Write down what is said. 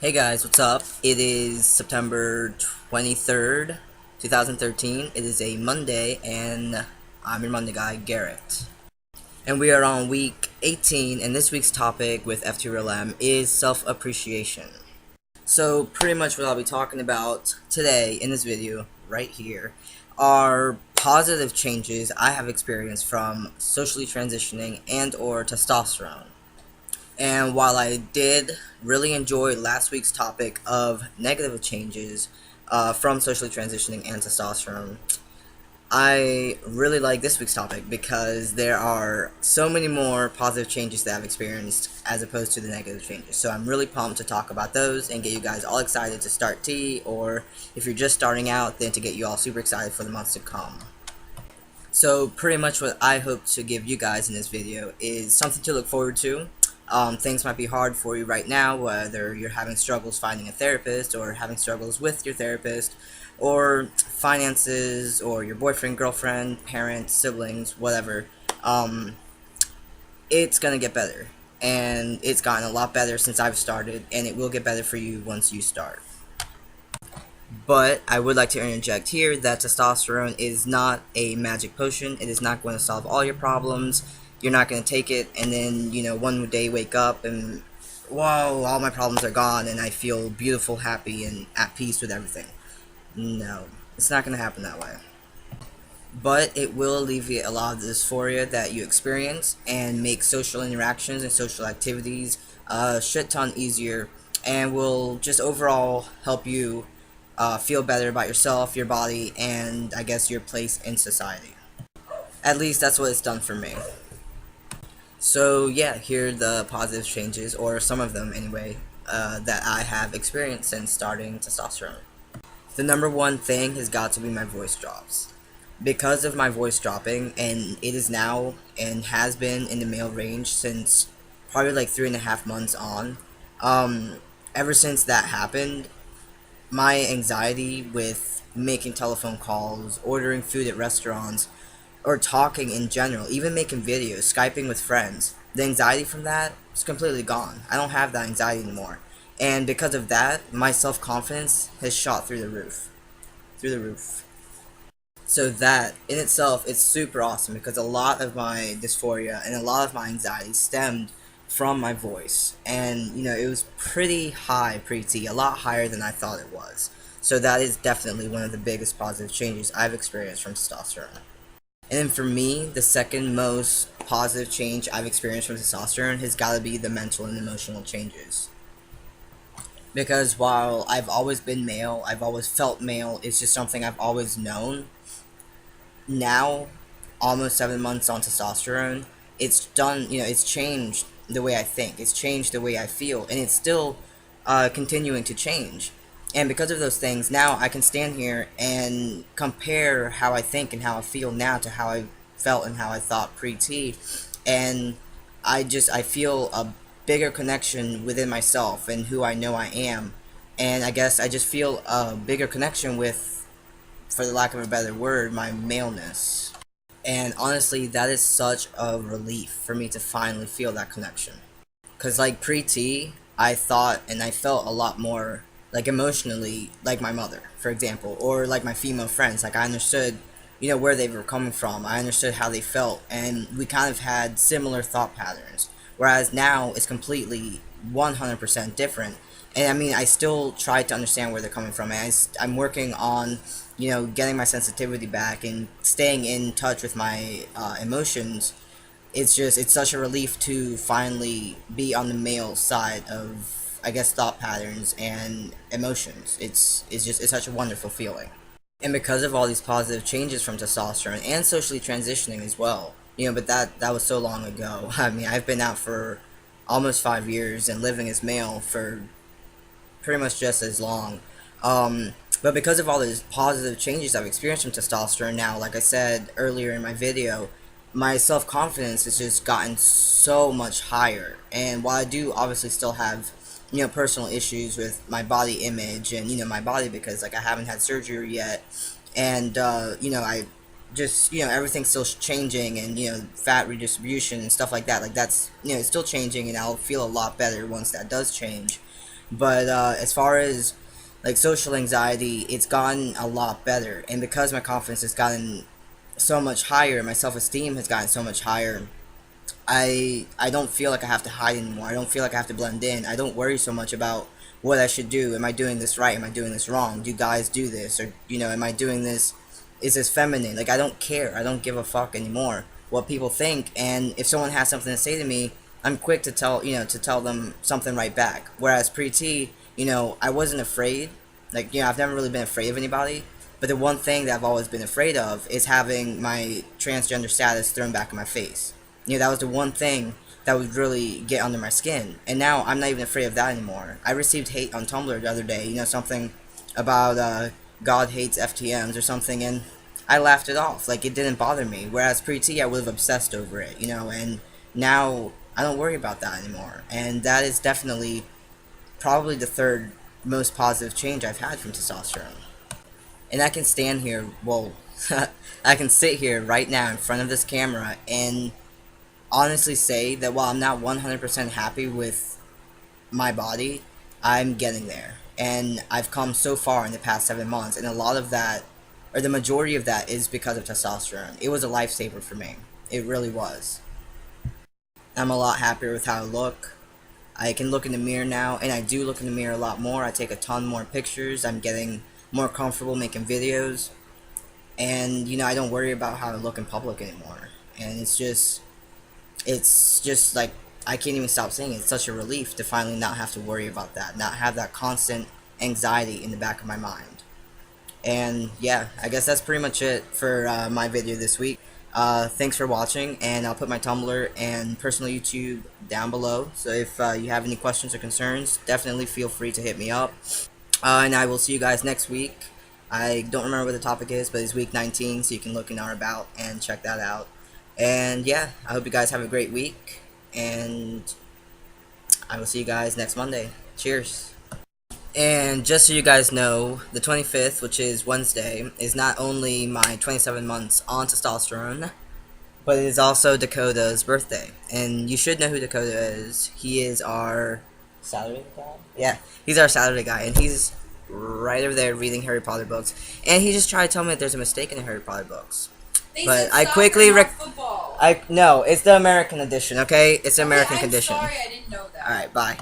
Hey guys, what's up? It is September 23rd, 2013. It is a Monday, and I'm your Monday guy, Garrett. And we are on week 18, and this week's topic with FTRealM is self-appreciation. So, pretty much what I'll be talking about today in this video, right here, are positive changes I have experienced from socially transitioning and or testosterone. And while I did really enjoy last week's topic of negative changes from socially transitioning and testosterone, I really like this week's topic because there are so many more positive changes that I've experienced as opposed to the negative changes. So I'm really pumped to talk about those and get you guys all excited to start T, or if you're just starting out, then to get you all super excited for the months to come. So pretty much what I hope to give you guys in this video is something to look forward to. Things might be hard for you right now, whether you're having struggles finding a therapist or having struggles with your therapist, or finances, or your boyfriend, girlfriend, parents, siblings, whatever. It's gonna get better, and it's gotten a lot better since I've started, and it will get better for you once you start. But I would like to interject here that testosterone is not a magic potion. It is not going to solve all your problems. You're not going to take it and then, one day wake up and, whoa, all my problems are gone and I feel beautiful, happy, and at peace with everything. No, it's not going to happen that way. But it will alleviate a lot of the dysphoria that you experience and make social interactions and social activities a shit ton easier, and will just overall help you feel better about yourself, your body, and I guess your place in society. At least that's what it's done for me. So yeah, here are the positive changes, or some of them anyway, that I have experienced since starting testosterone. The number one thing has got to be my voice drops. Because of my voice dropping, and it is now and has been in the male range since probably like 3.5 months on, ever since that happened, my anxiety with making telephone calls, ordering food at restaurants, or talking in general, even making videos, Skyping with friends, the anxiety from that is completely gone. I don't have that anxiety anymore. And because of that, my self-confidence has shot through the roof. Through the roof. So that, in itself, it's super awesome because a lot of my dysphoria and a lot of my anxiety stemmed from my voice. And, it was pretty high pre-T, a lot higher than I thought it was. So that is definitely one of the biggest positive changes I've experienced from testosterone. And then for me, the second most positive change I've experienced from testosterone has got to be the mental and emotional changes. Because while I've always been male, I've always felt male, it's just something I've always known. Now, almost 7 months on testosterone, it's done, it's changed the way I think, it's changed the way I feel, and it's still continuing to change. And because of those things, now I can stand here and compare how I think and how I feel now to how I felt and how I thought pre-T, and I feel a bigger connection within myself and who I know I am, and I guess I just feel a bigger connection with, for the lack of a better word, my maleness. And honestly, that is such a relief for me to finally feel that connection. Because like pre-T, I thought and I felt a lot more like emotionally like my mother, for example, or like my female friends. Like I understood, where they were coming from. I understood how they felt, and we kind of had similar thought patterns. Whereas now it's completely 100% different. And I mean, I still try to understand where they're coming from, and I'm working on, getting my sensitivity back and staying in touch with my emotions. It's such a relief to finally be on the male side of, I guess, thought patterns and emotions. It's such a wonderful feeling. And because of all these positive changes from testosterone and socially transitioning as well, but that was so long ago. I mean, I've been out for almost 5 years and living as male for pretty much just as long. But because of all these positive changes I've experienced from testosterone now, like I said earlier in my video, my self-confidence has just gotten so much higher. And while I do obviously still have, personal issues with my body image and, my body, because like I haven't had surgery yet, and, I just, everything's still changing, and, fat redistribution and stuff like that, like that's, it's still changing, and I'll feel a lot better once that does change. But as far as like social anxiety, it's gotten a lot better, and because my confidence has gotten so much higher, my self-esteem has gotten so much higher. I don't feel like I have to hide anymore. I don't feel like I have to blend in. I don't worry so much about what I should do. Am I doing this right? Am I doing this wrong? Do guys do this? Or, am I doing this? Is this feminine? Like, I don't care. I don't give a fuck anymore what people think. And if someone has something to say to me, I'm quick to tell them something right back. Whereas pre-T, I wasn't afraid. Like, I've never really been afraid of anybody. But the one thing that I've always been afraid of is having my transgender status thrown back in my face. That was the one thing that would really get under my skin. And now I'm not even afraid of that anymore. I received hate on Tumblr the other day, something about God hates FTMs or something, and I laughed it off. Like, it didn't bother me. Whereas pre-T, I would have obsessed over it, and now I don't worry about that anymore. And that is definitely probably the third most positive change I've had from testosterone. And I can stand here, well, I can sit here right now in front of this camera and honestly say that while I'm not 100% happy with my body, I'm getting there. And I've come so far in the past 7 months, and a lot of that, or the majority of that, is because of testosterone. It was a lifesaver for me. It really was. I'm a lot happier with how I look. I can look in the mirror now, and I do look in the mirror a lot more. I take a ton more pictures. I'm getting more comfortable making videos. And, I don't worry about how I look in public anymore. And it's just like, I can't even stop saying it. It's such a relief to finally not have to worry about that, not have that constant anxiety in the back of my mind. And yeah, I guess that's pretty much it for my video this week. Thanks for watching, and I'll put my Tumblr and personal YouTube down below, so if you have any questions or concerns, definitely feel free to hit me up. And I will see you guys next week. I don't remember what the topic is, but it's week 19, so you can look in our about and check that out. And yeah, I hope you guys have a great week, and I will see you guys next Monday. Cheers. And just so you guys know, the 25th, which is Wednesday, is not only my 27 months on testosterone, but it is also Dakota's birthday. And you should know who Dakota is. He is our Saturday guy? Yeah, he's our Saturday guy, and he's right over there reading Harry Potter books. And he just tried to tell me that there's a mistake in the Harry Potter books. But I quickly no, it's the American edition, okay? It's the American condition. Sorry, I didn't know that. Alright, bye.